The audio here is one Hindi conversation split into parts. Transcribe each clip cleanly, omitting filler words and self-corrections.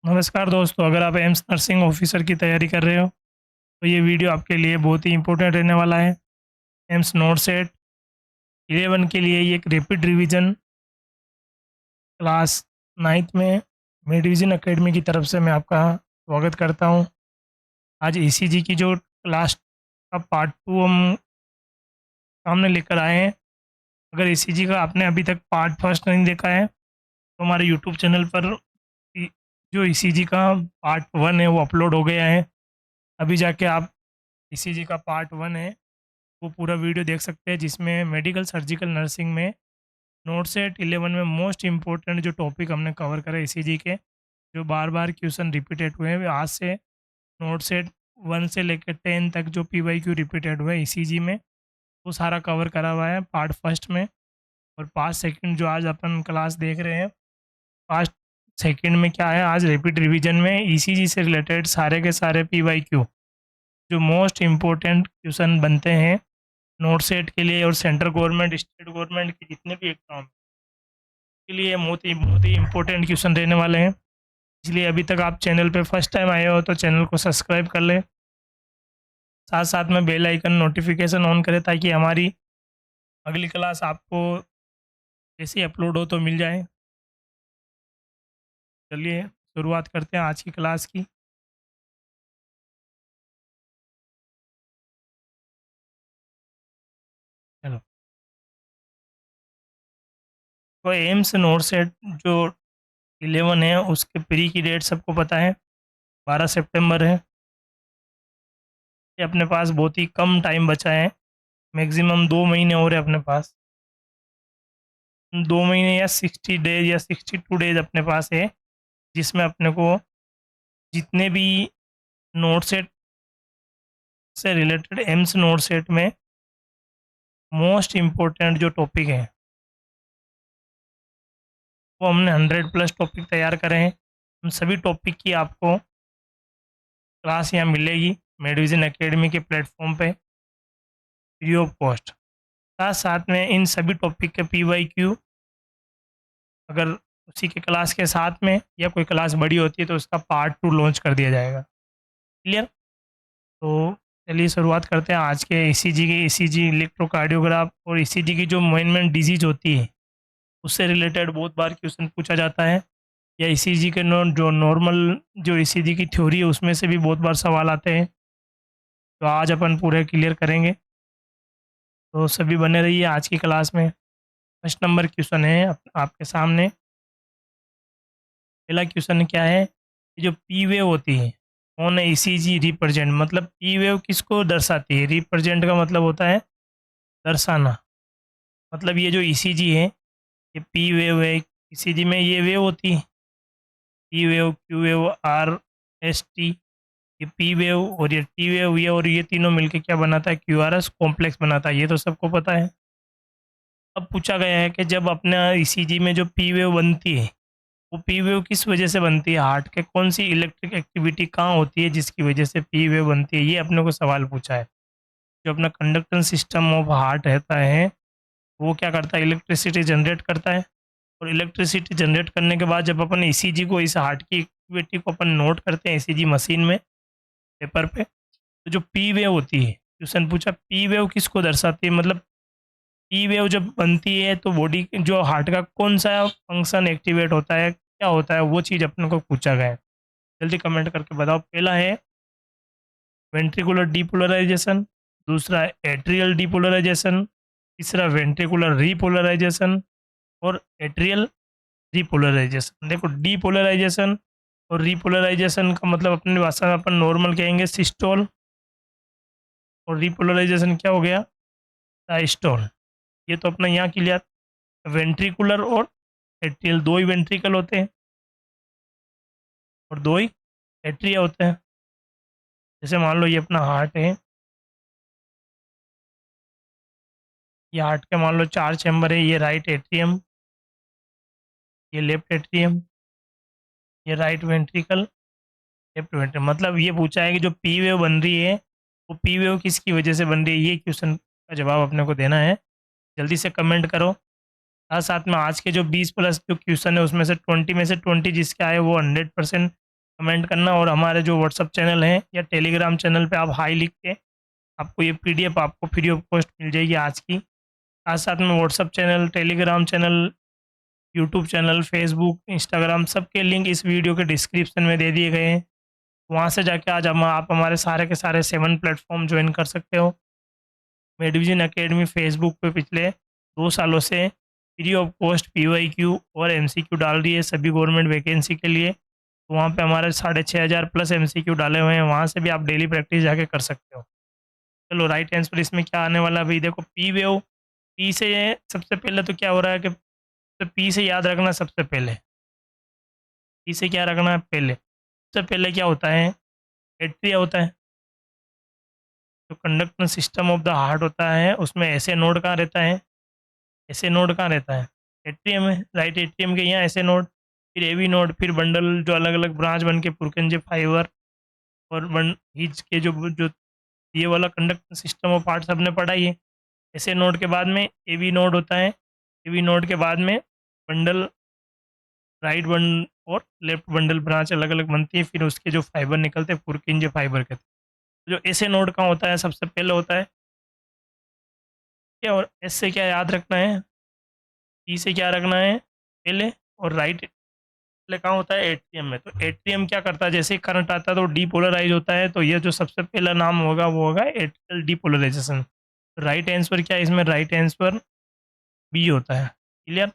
नमस्कार दोस्तों, अगर आप एम्स नर्सिंग ऑफिसर की तैयारी कर रहे हो, तो ये वीडियो आपके लिए बहुत ही इम्पोर्टेंट रहने वाला है। एम्स नोट सेट 11 के लिए ये एक रैपिड रिवीजन क्लास 9th में मेडिविजन एकेडमी की तरफ से मैं आपका स्वागत करता हूँ। आज ईसीजी की जो क्लास का पार्ट 2 हम सामने लेकर आए हैं। अगर ईसीजी का आपने अभी तक पार्ट फर्स्ट नहीं देखा है, तो हमारे यूट्यूब चैनल पर ई जो ईसीजी का पार्ट 1 है वो अपलोड हो गया है। अभी जाके आप ईसीजी का पार्ट 1 है वो पूरा वीडियो देख सकते हैं, जिसमें मेडिकल सर्जिकल नर्सिंग में नोट सेट 11 में मोस्ट इम्पोर्टेंट जो टॉपिक हमने कवर करा ईसीजी के, जो बार बार क्वेश्चन रिपीटेड हुए हैं। आज से नोट सेट 1 से लेकर 10 तक जो पीवाईक्यू रिपीटेड हुए ईसीजी में, वो सारा कवर करा हुआ है पार्ट फर्स्ट में। और पार्ट सेकंड जो आज अपन क्लास देख रहे हैं, पार्ट सेकंड में क्या है, आज रिपीट रिवीजन में ईसीजी से रिलेटेड सारे के सारे पीवाईक्यू जो मोस्ट इम्पोर्टेंट क्वेश्चन बनते हैं नोट सेट के लिए और सेंट्रल गवर्नमेंट स्टेट गवर्नमेंट के जितने भी एग्जाम के लिए बहुत ही इम्पोर्टेंट क्वेश्चन रहने वाले हैं। इसलिए अभी तक आप चैनल पे फर्स्ट टाइम आए हो तो चैनल को सब्सक्राइब कर लें, साथ साथ में बेल आइकन नोटिफिकेशन ऑन करें, ताकि हमारी अगली क्लास आपको जैसे ही अपलोड हो तो मिल जाए। चलिए शुरुआत करते हैं आज की क्लास की। चलो, तो एम्स नोट सेट जो 11 है उसके प्री की डेट सबको पता है, 12 सितंबर है। ये अपने पास बहुत ही कम टाइम बचा है, मैक्सिमम 2 महीने और है अपने पास। 2 महीने या 60 डेज या 62 डेज अपने पास है, जिसमें अपने को जितने भी नोट सेट से रिलेटेड एम्स नोट सेट में मोस्ट इम्पोर्टेंट जो टॉपिक है वो हमने 100 प्लस टॉपिक तैयार करे हैं। उन सभी टॉपिक की आपको क्लास यहाँ मिलेगी मेडिविजन एकेडमी के प्लेटफॉर्म पे फ्री ऑफ कॉस्ट। साथ साथ में इन सभी टॉपिक के पीवाईक्यू अगर उसी के क्लास के साथ में या कोई क्लास बड़ी होती है तो उसका पार्ट 2 लॉन्च कर दिया जाएगा। क्लियर? तो चलिए शुरुआत करते हैं आज के ईसीजी के। ईसीजी इलेक्ट्रोकार्डियोग्राफ और ईसीजी की जो मेन डिजीज होती है उससे रिलेटेड बहुत बार क्वेश्चन पूछा जाता है, या ईसीजी के जो नॉर्मल जो ईसीजी की थ्योरी है उसमें से भी बहुत बार सवाल आते हैं। तो आज अपन पूरे क्लियर करेंगे, तो सभी बने रहिए आज की क्लास में। फर्स्ट नंबर क्वेश्चन है आपके सामने। पहला क्वेश्चन क्या है, ये जो पी वेव होती है ऑन ईसीजी रिप्रेजेंट, मतलब पी वेव किसको दर्शाती है? रिप्रेजेंट का मतलब होता है दर्शाना। मतलब ये जो ईसीजी है, ये पी वेव है। ईसीजी में ये वेव होती है, P wave, Q wave, R S T. ये पी वेव और ये टी वेव, ये और ये तीनों मिलके क्या बनाता है? क्यू आर एस कॉम्प्लेक्स बनाता है। ये तो सबको पता है। अब पूछा गया है कि जब अपने ईसीजी में जो पी वेव बनती है, वो पी वेव किस वजह से बनती है? हार्ट के कौन सी इलेक्ट्रिक एक्टिविटी कहाँ होती है जिसकी वजह से पी वेव बनती है? ये अपने को सवाल पूछा है। जो अपना कंडक्टेंस सिस्टम ऑफ हार्ट रहता है, वो क्या करता है? इलेक्ट्रिसिटी जनरेट करता है। और इलेक्ट्रिसिटी जनरेट करने के बाद जब अपन ईसीजी को, इस हार्ट की एक्टिविटी को अपन नोट करते हैं ईसीजी मशीन में, पेपर पे, तो जो पी वेव होती है, क्वेश्चन पूछा पी वेव किसको दर्शाती है? मतलब पी वेव जब बनती है तो बॉडी जो हार्ट का कौन सा फंक्शन एक्टिवेट होता है, क्या होता है, वो चीज़ अपने को पूछा गया है। जल्दी कमेंट करके बताओ। पहला है वेंट्रिकुलर डीपोलराइजेशन, दूसरा एट्रियल डीपोलराइजेशन, तीसरा वेंट्रिकुलर रीपोलराइजेशन और एट्रियल रीपोलराइजेशन। देखो, डीपोलराइजेशन और रीपोलराइजेशन का मतलब अपनी भाषा में अपन नॉर्मल कहेंगे सिस्टोल, और रीपोलराइजेशन क्या हो गया? डायस्टोल। ये तो अपना यहाँ क्लियर। वेंट्रिकुलर और एट्रियल, दो ही वेंट्रिकल होते हैं और दो ही एट्रिया होते हैं। जैसे मान लो ये अपना हार्ट है, ये हार्ट के मान लो 4 चैम्बर है। ये राइट एट्रियम, ये लेफ्ट एट्रियम, ये राइट वेंट्रिकल, लेफ्ट वेंट्रिकल। मतलब ये पूछा है कि जो पी वेव बन रही है, वो पी वेव किसकी वजह से बन रही है? ये क्वेश्चन का जवाब अपने को देना है। जल्दी से कमेंट करो। साथ साथ में आज के जो 20 प्लस जो क्वेश्चन है उसमें से 20 में से 20 जिसके आए वो 100% कमेंट करना, और हमारे जो व्हाट्सअप चैनल है या टेलीग्राम चैनल पे आप हाई लिख के आपको ये पीडीएफ आपको फ्री ऑफ कॉस्ट मिल जाएगी आज की। साथ साथ में WhatsApp channel, Telegram channel, YouTube channel, Facebook, Instagram सबके लिंक इस वीडियो के डिस्क्रिप्शन में दे दिए गए हैं। वहाँ से जाके आज हम आप हमारे सारे के सारे 7 प्लेटफॉर्म ज्वाइन कर सकते हो। मेडविजन एकेडमी फेसबुक पे पिछले 2 सालों से फ्री ऑफ कॉस्ट पीवाईक्यू और एमसीक्यू डाल रही है सभी गवर्नमेंट वैकेंसी के लिए। तो वहाँ पे हमारे 6500 प्लस एमसीक्यू डाले हुए हैं, वहाँ से भी आप डेली प्रैक्टिस जाके कर सकते हो। चलो राइट आंसर इसमें क्या आने वाला है भाई, देखो पी वेव। पी से सबसे पहले तो क्या हो रहा है कि तो पी से याद रखना सबसे पहले, पी से क्या रखना है पहले, सबसे पहले क्या होता है, एट्रिया होता है। जो conduction system of the heart होता है उसमें ऐसे नोड कहाँ रहता है, ऐसे नोड कहाँ रहता है, एट्रियम में, राइट एट्रियम के यहाँ ऐसे नोड, फिर एवी नोड, फिर बंडल जो अलग अलग ब्रांच बन के पुरकंजे फाइबर और बन हिज के जो जो ये वाला कंडक्शन सिस्टम ऑफ हार्ट सबने पढ़ा ही है। ऐसे नोड के बाद में एवी नोड होता है, एवी नोड के बाद में बंडल, राइट बन और लेफ्ट बंडल ब्रांच अलग अलग बनती है, फिर उसके जो फाइबर निकलते हैं पुरकिंजे फाइबर कहते हैं। जो ऐसे नोड कहाँ होता है, सबसे पहले होता है क्या, और एस से क्या याद रखना है, ई से क्या रखना है पहले, और राइट पहले कहाँ होता है, एट्रियम में। तो एट्रियम क्या करता है, जैसे ही करंट आता है तो डीपोलराइज होता है, तो ये जो सबसे पहला नाम होगा वो होगा एट्रियल डीपोलराइजेशन। राइट आंसर क्या है इसमें, राइट आंसर बी होता है। क्लियर,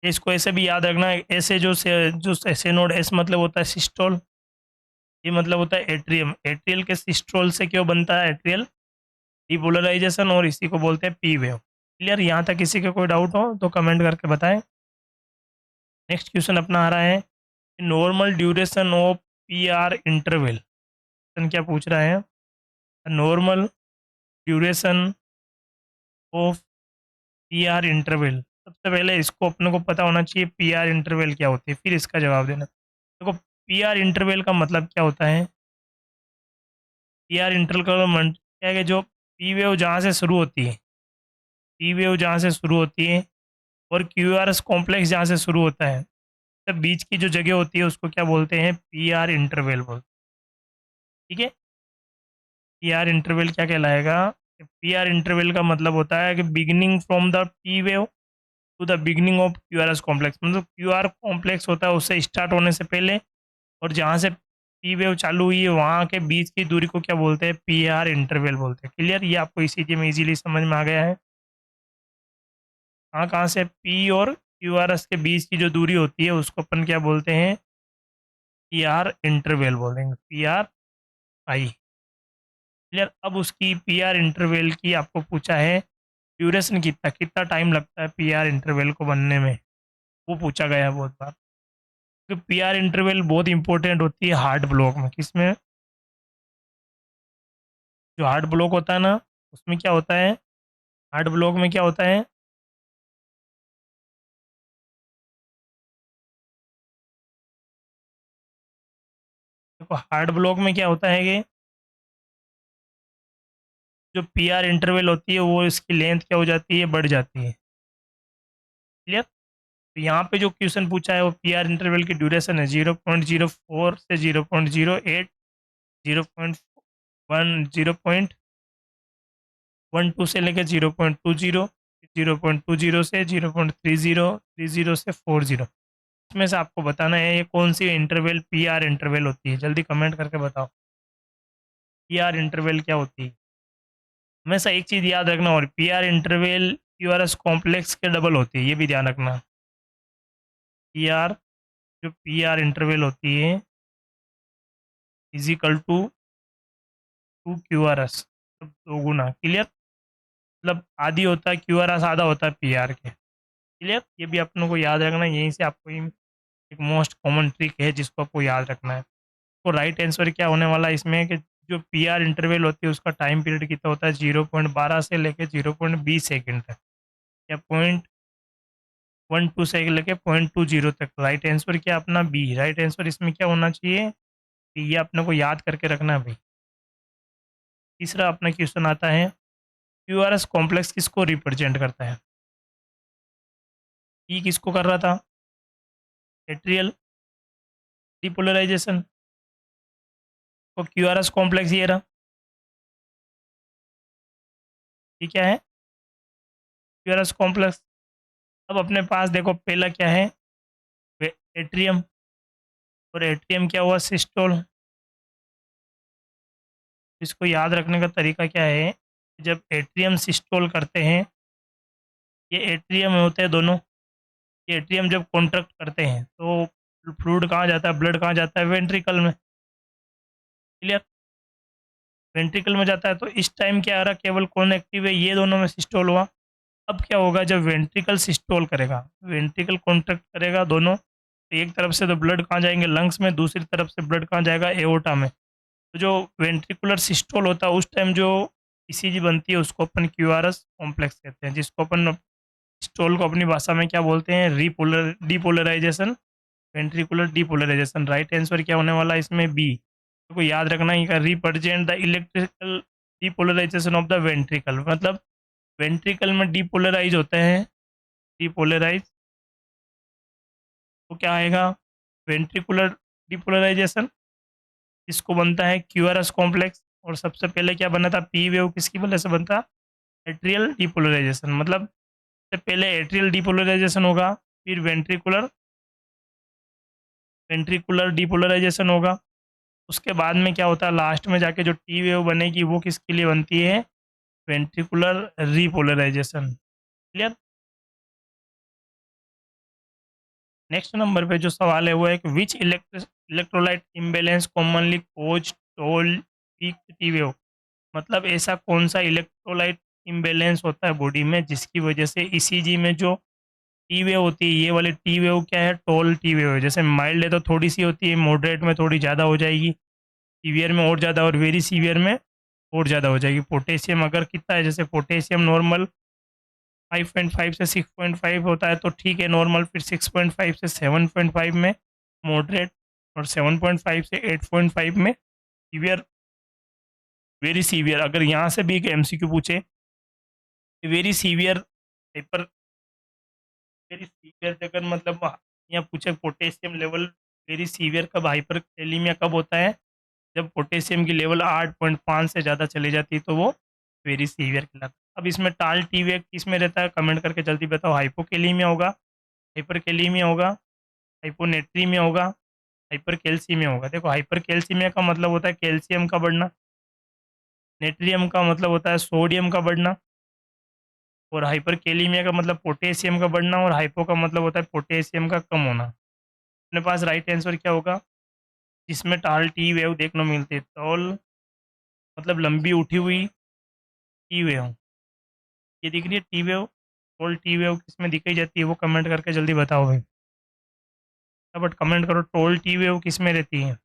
इसको ऐसे भी याद रखना है, ऐसे जो ऐसे नोड, एस मतलब होता है सिस्टोल, ये मतलब होता है एट्रियम। एट्रियल के सिस्टोल से क्यों बनता है एट्रियल डीपोलराइजेशन, और इसी को बोलते हैं पी वेव। क्लियर, यहाँ तक किसी का कोई डाउट हो तो कमेंट करके बताएं। नेक्स्ट क्वेश्चन अपना आ रहा है, normal duration of P R interval. क्या पूछ रहा है, normal duration of P R interval. सबसे पहले इसको अपने को पता होना चाहिए पी आर इंटरवल क्या होती है, फिर इसका जवाब देना। देखो पी आर इंटरवल का मतलब क्या होता है, पी आर इंटरवल का मतलब क्या है कि जो पी वेव जहाँ से शुरू होती है, पी वेव जहाँ से शुरू होती है और क्यू आर एस कॉम्प्लेक्स जहाँ से शुरू होता है, तब बीच की जो जगह होती है उसको क्या बोलते हैं, पी आर इंटरवल बोलते हैं। ठीक है, पी आर इंटरवल क्या कहलाएगा, पी आर इंटरवल का मतलब होता है कि beginning from the P wave to the beginning of Q R S complex. मतलब क्यू आर कॉम्प्लेक्स होता है उससे स्टार्ट होने से पहले, और जहाँ से पी वेव चालू हुई है वहाँ के बीच की दूरी को क्या बोलते हैं, पी आर इंटरवल बोलते हैं। क्लियर, ये आपको इसी में इजीली समझ में आ गया है। कहाँ कहाँ से पी और क्यू आर एस के बीच की जो दूरी होती है उसको अपन क्या बोलते हैं, पी आर इंटरवल बोलेंगे, पी आर आई। क्लियर, अब उसकी पी आर इंटरवल की आपको पूछा है ड्यूरेशन कितना कितना टाइम लगता है पी आर इंटरवल को बनने में, वो पूछा गया है बहुत बार। तो पी आर इंटरवल बहुत इंपॉर्टेंट होती है हार्ट ब्लॉक में, किसमें, जो हार्ट ब्लॉक होता है ना उसमें क्या होता है, हार्ट ब्लॉक में क्या होता है, देखो हार्ट ब्लॉक में क्या होता है कि जो पी आर इंटरवल होती है वो इसकी लेंथ क्या हो जाती है, बढ़ जाती है। क्लियर, तो यहाँ पे जो क्वेश्चन पूछा है वो पी आर इंटरवल की ड्यूरेशन है 0.04 से 0.08, 0.12 से लेकर 0.20, 0.20 से 0.30, 30 से 40। इसमें से आपको बताना है ये कौन सी इंटरवल पी आर इंटरवल होती है, जल्दी कमेंट करके बताओ पी आर इंटरवल क्या होती है। हमेशा एक चीज़ याद रखना, और P R interval Q R S complex के डबल होती है, ये भी ध्यान रखना। पी आर, जो पी आर इंटरवल होती है equal to Q R S, दो गुना। क्लियर, मतलब आधी होता है क्यू आर एस, आधा होता है पी आर के। क्लियर, ये भी अपनों को याद रखना, यहीं से आपको एक मोस्ट कॉमन ट्रिक है जिसको आपको याद रखना है। तो राइट आंसर क्या होने वाला है इसमें कि जो पी आर इंटरवल होती है उसका टाइम पीरियड कितना होता है, 0.12 से लेकर 0.20 सेकेंड तक, या 0.12 से लेकर 0.20 तक। राइट आंसर क्या अपना बी, राइट आंसर इसमें क्या होना चाहिए, कि ये अपने को याद करके रखना है भाई। तीसरा अपना क्वेश्चन आता है, क्यू आर एस कॉम्प्लेक्स किसको रिप्रेजेंट करता है, ई किसको कर रहा था, एट्रियल डिपोलराइजेशन, तो क्यूआरएस कॉम्प्लेक्स ये रहा, ये क्या है क्यूआरएस कॉम्प्लेक्स। अब अपने पास देखो पहला क्या है एट्रियम, और एट्रियम क्या हुआ सिस्टोल। इसको याद रखने का तरीका क्या है, जब एट्रियम सिस्टोल करते हैं, ये एट्रियम होते हैं दोनों, ये एट्रियम जब कॉन्ट्रैक्ट करते हैं तो फ्लूइड कहाँ जाता है, ब्लड कहाँ जाता है, वेंट्रिकल में। क्लियर, वेंट्रिकल में जाता है, तो इस टाइम क्या आ रहा, केवल कौन एक्टिव है, ये दोनों में सिस्टोल हुआ। अब क्या होगा, जब वेंट्रिकल सिस्टोल करेगा, वेंट्रिकल कॉन्ट्रैक्ट करेगा दोनों, तो एक तरफ से तो ब्लड कहाँ जाएंगे लंग्स में, दूसरी तरफ से ब्लड कहाँ जाएगा एओर्टा में। तो जो वेंट्रिकुलर सिस्टोल होता है उस टाइम जो ईसीजी बनती है उसको अपन क्यूआरएस कॉम्प्लेक्स कहते हैं, जिसको अपन सिस्टोल को अपनी भाषा में क्या बोलते हैं, depolarisation, ventricular depolarisation. Right answer क्या होने वाला है इसमें बी। तो याद रखना ये represent the electrical depolarisation of the ventricle, मतलब वेंट्रिकल में डिपोलराइज होते हैं, डिपोलराइज, तो क्या आएगा वेंट्रिकुलर डिपोलराइजेशन, इसको बनता है क्यूआरएस कॉम्प्लेक्स। और सबसे पहले क्या बना था, पी वेव किसकी वजह से बनता, एट्रियल डिपोलराइजेशन, मतलब सबसे पहले एट्रियल डिपोलराइजेशन होगा, फिर वेंट्रिकुलर वेंट्रिकुलर डिपोलराइजेशन होगा, उसके बाद में क्या होता है लास्ट में जाके जो टी वेव बनेगी वो किसके लिए बनती है, ventricular repolarisation. Clear. Next number पे जो सवाल है वो है कि which electrolyte imbalance commonly cause tall peak T wave, मतलब ऐसा कौन सा इलेक्ट्रोलाइट इम्बेलेंस होता है बॉडी में जिसकी वजह से ईसीजी में जो टी वेव होती है, ये वाली टी वेव क्या है, टोल टी वेव है। जैसे माइल्ड है तो थोड़ी सी होती है, मॉडरेट में थोड़ी ज़्यादा हो जाएगी, सीवियर में और ज़्यादा, और वेरी सीवियर में और ज़्यादा हो जाएगी। पोटेशियम अगर कितना है, जैसे पोटेशियम नॉर्मल 5.5 से 6.5 होता है तो ठीक है नॉर्मल, फिर 6.5 से 7.5 में मॉडरेट, और 7.5 से 8.5 में सीवियर, वेरी सीवियर। अगर यहाँ से भी एक एमसीक्यू पूछे, very severe hyper, very severe अगर मतलब यहाँ पूछे पोटेशियम लेवल वेरी सीवियर कब, हाइपर कैलीमिया कब होता है, जब पोटेशियम की लेवल 8.5 से ज़्यादा चली जाती है तो वो वेरी सीवियर कहलाता है। अब इसमें टाल टी वे किस में रहता है, कमेंट करके जल्दी बताओ। हाइपोकेलीमिया होगा, हाइपर कैलीमिया होगा, हाइपोनेट्रीमिया होगा, हाइपर कैल्सीमिया होगा। देखो हाइपर कैल्सीमिया का मतलब होता है कैल्शियम का बढ़ना, नेट्रियम का मतलब होता है सोडियम का बढ़ना, और हाइपर कैलीमिया का मतलब पोटेशियम का बढ़ना, और हाइपो का मतलब होता है पोटेशियम का कम होना। अपने पास राइट आंसर क्या होगा, जिसमें टाल टी वेव देखने को मिलती है, टॉल मतलब लंबी उठी हुई टी वेव, ये दिख रही है T wave, toll T wave किस में दिखाई जाती है वो कमेंट करके जल्दी बताओ भाई। बट कमेंट करो टॉल टी वेव किस में रहती है।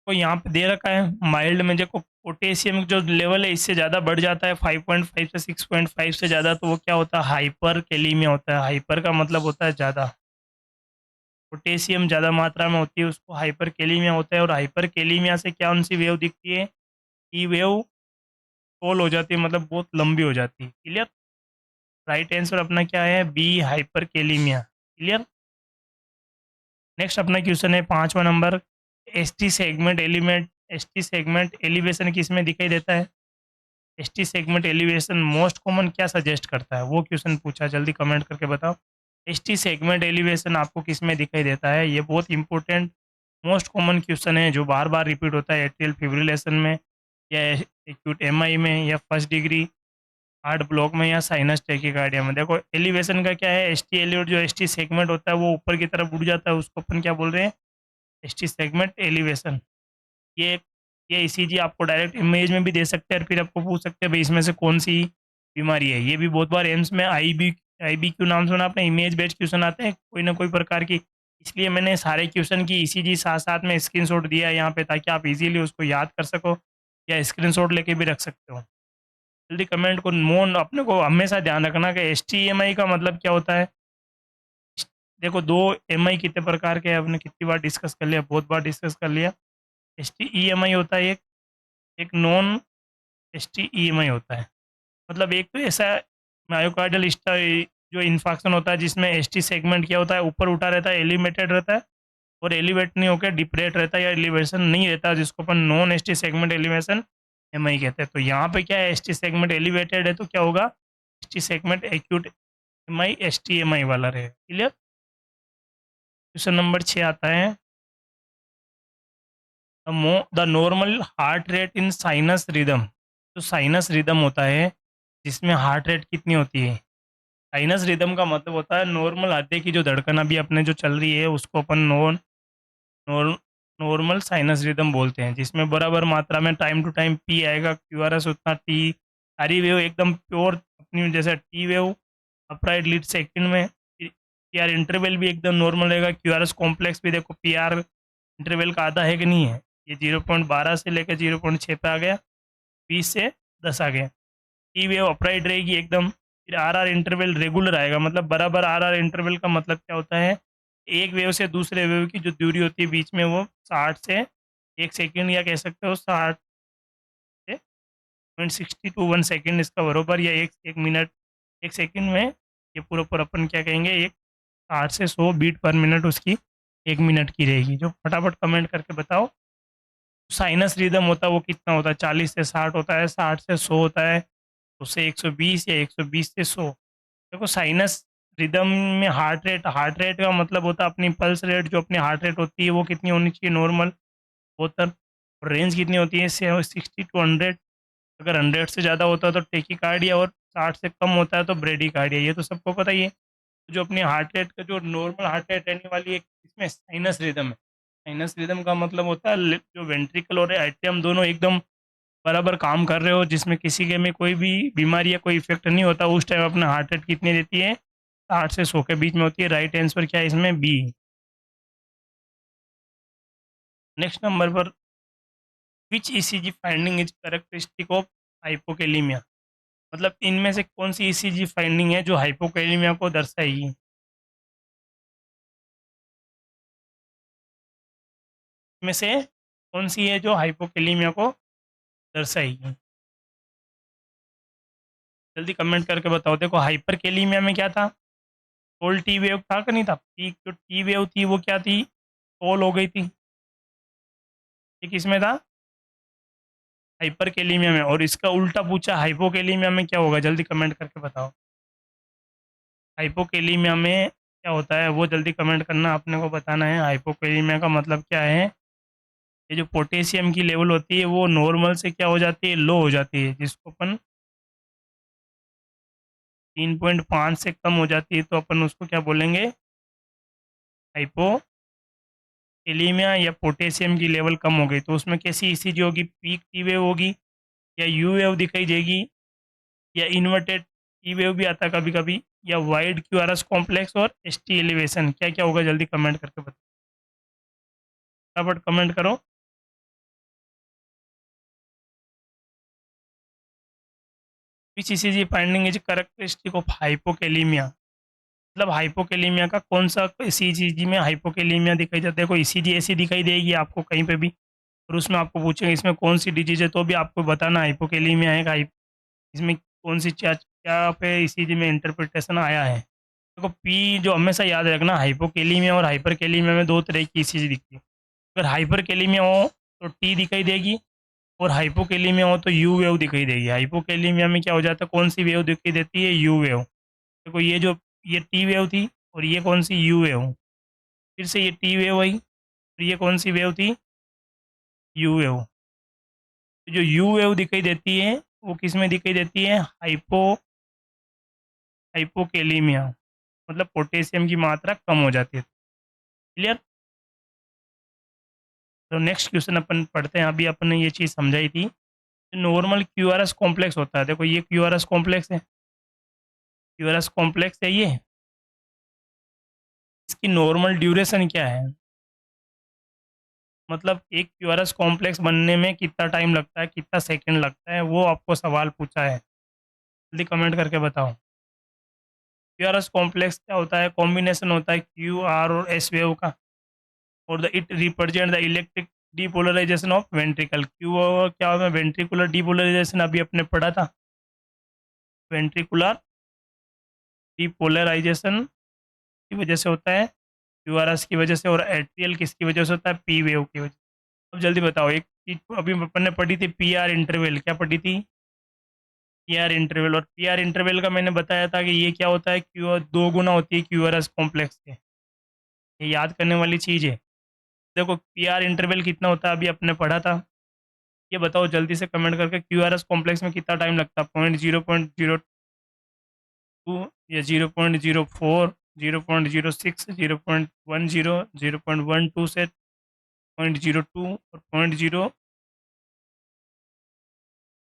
तो यहाँ पे दे रखा है माइल्ड में, देखो पोटेशियम जो लेवल है इससे ज़्यादा बढ़ जाता है 5.5 से 6.5 से ज़्यादा, तो वो क्या होता है हाइपर कैलीमिया होता है। हाइपर का मतलब होता है ज़्यादा, पोटेशियम ज़्यादा मात्रा में होती है उसको हाइपर कैलीमिया होता है। और हाइपर कैलीमिया से क्या उनसी वेव दिखती है, ई वेव टॉल हो जाती है, मतलब बहुत लंबी हो जाती है। क्लियर, राइट आंसर अपना क्या है B, hyperkalemia. Clear. Next अपना क्वेश्चन है 5वां number, ST segment element, ST segment elevation किस में दिखाई देता है, ST segment elevation most common क्या सजेस्ट करता है, वो क्वेश्चन पूछा, जल्दी कमेंट करके बताओ। एसटी सेगमेंट एलिवेशन आपको किस में दिखाई देता है, ये बहुत इंपॉर्टेंट मोस्ट कॉमन क्वेश्चन है जो बार बार रिपीट होता है एट्रियल फिब्रिलेशन में, या एक्यूट एमआई में, या फर्स्ट डिग्री हार्ट ब्लॉक में, या साइनस टैकीकार्डिया में। देखो एलिवेशन का क्या है, एसटी एलिवेट जो एसटी सेगमेंट होता है वो ऊपर की तरफ उड़ जाता है, उसको अपन क्या बोल रहे हैं, एसटी सेगमेंट एलिवेशन। ये ये ईसीजी आपको डायरेक्ट इमेज में भी दे सकते हैं, और फिर आपको पूछ सकते हैं भाई इसमें से कौन सी बीमारी है। ये भी बहुत बार एम्स में आईबीक्यू नाम सुना आपने, इमेज बेस्ड क्वेश्चन आते हैं कोई ना कोई प्रकार की, इसलिए मैंने सारे क्वेश्चन की ईसीजी साथ साथ में स्क्रीनशॉट दिया है यहाँ पे, ताकि आप इजीली उसको याद कर सको, या स्क्रीनशॉट लेके भी रख सकते हो। जल्दी कमेंट को मोन, अपने को हमेशा ध्यान रखना कि एस का मतलब क्या होता है, देखो दो एम आई कितने प्रकार के हैं, आपने कितनी बार डिस्कस कर लिया, बहुत बार डिस्कस कर लिया। S T E M I होता है एक, एक non S T E M I होता है। मतलब एक तो ऐसा मायोकार्डियल जो इन्फाक्शन होता है जिसमें एस टी सेगमेंट क्या होता है, ऊपर उठा रहता है, एलिवेटेड रहता है, और एलिवेट नहीं होकर डिप्रेट रहता है या एलिवेशन नहीं रहता, जिसको अपन non S T segment elevation M I कहते हैं। तो यहाँ पे क्या है, एस टी सेगमेंट एलिवेटेड है तो क्या होगा, S T segment acute M I S T M I वाला रहेगा। क्लियर। क्वेश्चन नंबर 6 आता है, the normal heart rate in sinus rhythm. तो साइनस रिदम होता है जिसमें हार्ट रेट कितनी होती है। साइनस रिदम का मतलब होता है नॉर्मल हृदय की जो धड़कन अभी अपने जो चल रही है उसको अपन नॉर्मल साइनस रिदम बोलते हैं, जिसमें बराबर मात्रा में टाइम टू टाइम पी आएगा, क्यू आर एस उतना टी, सारी वेव एकदम प्योर अपनी जैसे T wave upright lead second में, पी आर इंटरवल भी एकदम नॉर्मल रहेगा, क्यू आर एस कॉम्प्लेक्स भी देखो पी आर इंटरवल का आधा है कि नहीं है, ये 0.12 से लेकर 0.6 पे आ गया, 20 से 10 आ गया। टी वेव अपराइट रहेगी एकदम। फिर आर आर इंटरवल रेगुलर आएगा, मतलब बराबर आर आर इंटरवल का मतलब क्या होता है, एक वेव से दूसरे वेव की जो दूरी होती है बीच में वो 60 से 1 सेकंड, या कह सकते हो 60 से 0.62 1 सेकंड इसका बरोबर, या एक मिनट 1 सेकंड में ये पूरा पूरा अपन क्या कहेंगे, एक 60 से 100 बीट पर मिनट उसकी 1 मिनट की रहेगी। जो फटाफट कमेंट करके बताओ साइनस रिदम होता है वो कितना होता है, 40 से 60 होता है, 60 से 100 होता है, उससे 120 या 120 से 100। देखो साइनस रिदम में हार्ट रेट का मतलब होता है अपनी पल्स रेट, जो अपनी हार्ट रेट होती है वो कितनी होनी चाहिए, नॉर्मल 72, और रेंज कितनी होती है 60 to 100। अगर 100 से ज़्यादा होता है तो टेकीकार्डिया, और 60 से कम होता है तो ब्रेडीकार्डिया, ये तो सबको पता ही है। जो अपनी हार्ट रेट का जो नॉर्मल हार्ट रेट रहने वाली है इसमें साइनस रिदम है। साइनस रिदम का मतलब होता है जो वेंट्रिकल और एट्रियम दोनों एकदम बराबर काम कर रहे हो, जिसमें किसी के में कोई भी बीमारी या कोई इफेक्ट नहीं होता, उस टाइम अपना हार्ट रेट कितनी रहती है, 60 से 100 के बीच में होती है। राइट आंसर क्या है इसमें, बी। नेक्स्ट नंबर पर, which ECG finding is characteristic of hypokalemia. मतलब इनमें से कौन सी ईसीजी फाइंडिंग है जो हाइपोकेलीमिया को दर्शाएगी। इनमें से कौन सी है जो हाइपोकेलीमिया को दर्शाएगी, जल्दी कमेंट करके बताओ। देखो हाइपरकेलीमिया में क्या था, टोल टी वेव था कि नहीं था, पीक जो टी वेव थी वो क्या थी, टोल हो गई थी। ये किस में था, हाइपरकेलीमिया में। और इसका उल्टा पूछा हाइपोकेलीमिया में क्या होगा, जल्दी कमेंट करके बताओ। हाइपोकेलीमिया में क्या होता है वो जल्दी कमेंट करना, अपने को बताना है। हाइपोकेलीमिया का मतलब क्या है, ये जो पोटेशियम की लेवल होती है वो नॉर्मल से क्या हो जाती है, लो हो जाती है, जिसको अपन 3.5 से कम हो जाती है तो अपन उसको क्या बोलेंगे, हाइपोकेलीमिया, या पोटेशियम की लेवल कम हो गई तो उसमें कैसी ईसीजी होगी, पीक टी वेव होगी, या यू वेव दिखाई देगी, या इन्वर्टेड टी वेव भी आता है कभी कभी, या wide Q R S complex और एस टी एलिवेशन, क्या क्या होगा जल्दी कमेंट करके बताओ, फटाफट कमेंट करो। Which ECG finding is characteristic of hypokalemia. मतलब हाइपोकेलीमिया का कौन सा ईसीजी में हाइपोकेलीमिया दिखाई जाता है, कोई ईसीजी ऐसी दिखाई देगी आपको कहीं पे भी, और उसमें आपको पूछेंगे इसमें कौन सी डिजीज है, तो भी आपको बताना हाइपोकेलीमिया है, इसमें कौन सी क्या क्या पे ईसीजी में इंटरप्रिटेशन आया है। देखो पी जो हमेशा याद रखना, हाइपोकेलीमिया और हाइपरकेलीमिया में दो तरह की ईसीजी दिखती है। अगर हाइपरकेलीमिया हो तो टी दिखाई देगी, और हाइपोकेलीमिया हो तो यू वेव दिखाई देगी। हाइपोकेलीमिया में क्या हो जाता है, कौन सी वेव दिखाई देती है, यू वेव। देखो ये टी वेव थी, और ये कौन सी यू वेव, फिर से ये टी वेव आई, और ये कौन सी वेव थी, यू वेव। तो जो यू वेव दिखाई देती है वो किस में दिखाई देती है, हाइपोकेलीमिया, मतलब पोटेशियम की मात्रा कम हो जाती है। क्लियर। तो नेक्स्ट क्वेश्चन अपन पढ़ते हैं। अभी अपन ने ये चीज़ समझाई थी, normal Q R S complex होता है। देखो ये क्यू आर एस कॉम्प्लेक्स है, क्यू आर एस कॉम्प्लेक्स है ये, इसकी नॉर्मल ड्यूरेशन क्या है, मतलब एक क्यू आर एस कॉम्प्लेक्स बनने में कितना टाइम लगता है, कितना सेकंड लगता है, वो आपको सवाल पूछा है, जल्दी कमेंट करके बताओ। क्यूआरएस कॉम्प्लेक्स क्या होता है? कॉम्बिनेशन होता है क्यू आर और एस वेव का, और the it represent the electric depolarisation of ventricle. Q क्या होता है? वेंट्रिकुलर डीपोलराइजेशन अभी अपने पढ़ा था, वेंट्रिकुलर डीपोलराइजेशन की वजह से होता है, क्यूआरएस की वजह से, और एट्रियल किसकी वजह से होता है? पी वेव की वजह से। अब जल्दी बताओ, एक चीज अभी अपन ने पढ़ी थी, पी आर इंटरवल, क्या पढ़ी थी? पी आर इंटरवल, और पी आर इंटरवल का मैंने बताया था कि ये क्या होता है? क्यू दो गुना होती है क्यूआरएस कॉम्प्लेक्स के, ये याद करने वाली चीज़ है। देखो पी आर इंटरवल कितना होता है अभी अपने पढ़ा था, ये बताओ जल्दी से कमेंट करके, क्यूआरएस कॉम्प्लेक्स में कितना टाइम लगता है? 0.002 या 0.04, 0.06, 0.10, 0.12 से 0.02 और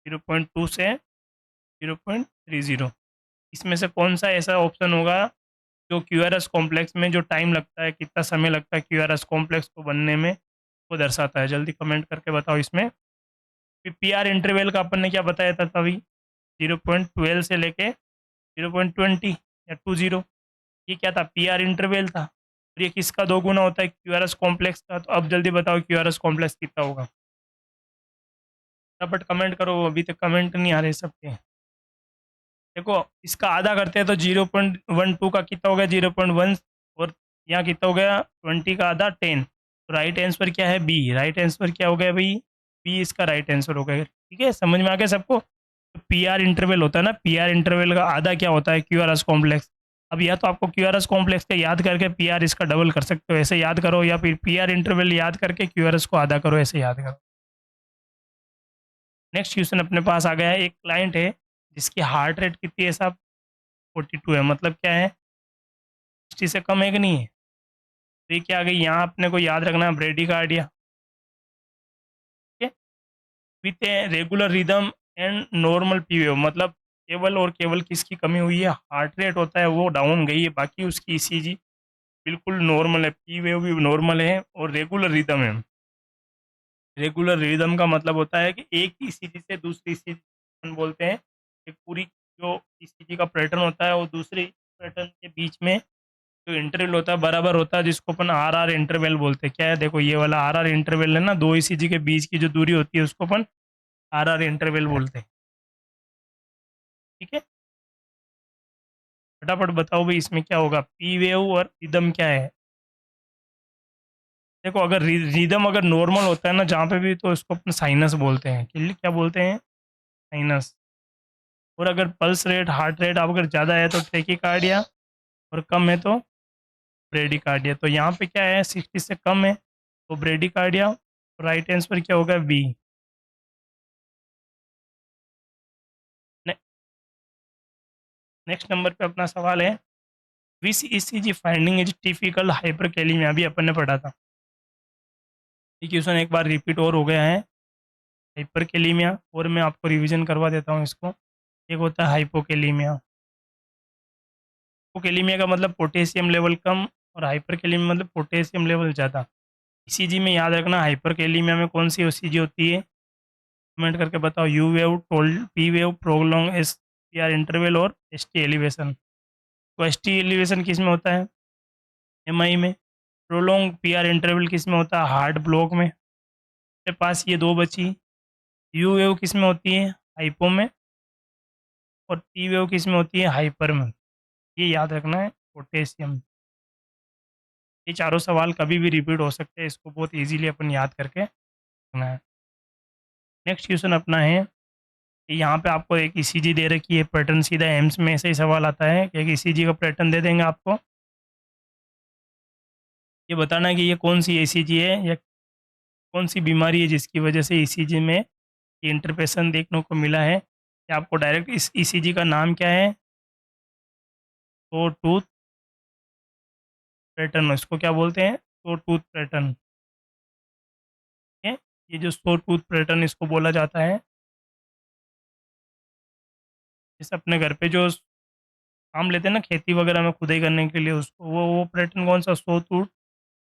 0.2 से 0.30, इसमें से कौन सा ऐसा ऑप्शन होगा जो क्यूआरएस कॉम्प्लेक्स में जो टाइम लगता है, कितना समय लगता है क्यूआरएस कॉम्प्लेक्स को बनने में, वो दर्शाता है? जल्दी कमेंट करके बताओ इसमें। पी आर इंटरवल का अपन ने क्या बताया था अभी? 0.12 से लेके 0.20 या 20, ये क्या था? पी आर इंटरवल था, और ये किसका दो गुना होता है? क्यूआरएस कॉम्प्लेक्स का। तो अब जल्दी बताओ क्यूआरएस कॉम्प्लेक्स कितना होगा? फटाफट कमेंट करो, अभी तक कमेंट नहीं आ रहे सबके। देखो इसका आधा करते हैं तो 0.12 का कितना हो गया? 0.1, और यहाँ कितना हो गया? 20 का आधा 10। तो राइट आंसर क्या है? बी। राइट आंसर क्या हो गया भाई? बी इसका राइट आंसर हो गया। ठीक है, समझ में आ गया सबको? तो पी आर इंटरवल होता है ना, पी आर इंटरवल का आधा क्या होता है? Q R S complex. अब या तो आपको क्यू आर एस कॉम्प्लेक्स का याद करके पी आर इसका डबल कर सकते हो, ऐसे याद करो, या फिर पी आर इंटरवल याद करके क्यू आर एस को आधा करो, ऐसे याद करो। नेक्स्ट क्वेश्चन अपने पास आ गया है, एक क्लाइंट है जिसकी हार्ट रेट कितनी है साहब? 42 है, मतलब क्या है? 60 से कम है कि नहीं है? तो ये क्या आ गई? यहाँ अपने को याद रखना है ब्रेडिकार्डिया, ठीक है, with a regular rhythm and normal P wave, मतलब केवल और केवल किसकी कमी हुई है? हार्ट रेट होता है वो डाउन गई है, बाकी उसकी ईसीजी बिल्कुल नॉर्मल है, पीवेव भी नॉर्मल है, और रेगुलर रिदम है। रेगुलर रिदम का मतलब होता है कि एक ईसीजी से दूसरी ईसीजी बोलते हैं, एक पूरी जो ईसीजी का पैटर्न होता है वो दूसरे पैटर्न के बीच में जो इंटरवल होता है बराबर होता है, जिसको अपन आर आर इंटरवल बोलते हैं। क्या है? देखो ये वाला आर आर इंटरवल है ना, दो ईसीजी के बीच की जो दूरी होती है उसको अपन आर आर इंटरवल बोलते हैं। ठीक है, फटाफट बताओ भाई इसमें क्या होगा? पी वेव और रिदम क्या है? देखो अगर रिदम अगर नॉर्मल होता है ना जहाँ पे भी, तो इसको अपन साइनस बोलते हैं। क्या बोलते हैं? साइनस। और अगर पल्स रेट, हार्ट रेट अगर ज़्यादा है तो टेकिकार्डिया, और कम है तो ब्रेडिकार्डिया। तो यहाँ पे क्या है? 60 से कम है तो ब्रेडिकार्डिया। राइट आंसर क्या होगा? बी। नेक्स्ट नंबर पे अपना सवाल है, विच ईसीजी फाइंडिंग इज टिपिकल हाइपरकैलिमिया, अभी अपन ने पढ़ा था। ये क्वेश्चन एक बार रिपीट और हो गया है, हाइपरकैलिमिया, और मैं आपको रिवीजन करवा देता हूँ इसको। एक होता है हाइपोकैलिमिया। हाइपोकैलिमिया का मतलब पोटेशियम लेवल कम, और हाइपरकैलिमिया मतलब पोटेशियम लेवल ज़्यादा। ईसीजी में याद रखना, हाइपरकैलिमिया में कौन सी ईसीजी होती है? कमेंट करके बताओ। You wave, told, P wave, prolong, S P R interval, और एस टी एलिवेशन। तो एस टी एलिवेशन किस में होता है? एम आई में। प्रोलॉन्ग पी आर इंटरवल किस में होता है? हार्ट ब्लॉक में। मेरे पास ये दो बची। यू वेव किस में होती है? हाइपो में। और पी वेव किस में होती है? हाइपर में। ये याद रखना है, पोटेशियम। ये चारों सवाल कभी भी रिपीट हो सकते हैं, इसको बहुत इजीली अपन याद करके रखना है। नेक्स्ट क्वेश्चन अपना है कि यहाँ पे आपको एक ईसीजी दे रखी है पैटर्न, सीधा एम्स में ऐसे ही सवाल आता है कि एक ईसीजी का पैटर्न दे देंगे आपको, ये बताना है कि ये कौन सी ईसीजी है या कौन सी बीमारी है जिसकी वजह से ईसीजी में ये इंटरप्रेशन देखने को मिला है। कि आपको डायरेक्ट इस ईसीजी का नाम क्या है? तो टूथ पैटर्न, इसको क्या बोलते हैं? तो टूथ पैटर्न। ठीक है, ये जो सो टूथ पैटर्न इसको बोला जाता है। जैसे अपने घर पे जो काम लेते हैं ना खेती वगैरह में खुदाई करने के लिए, उसको वो पैटर्न कौन सा? सो टूथ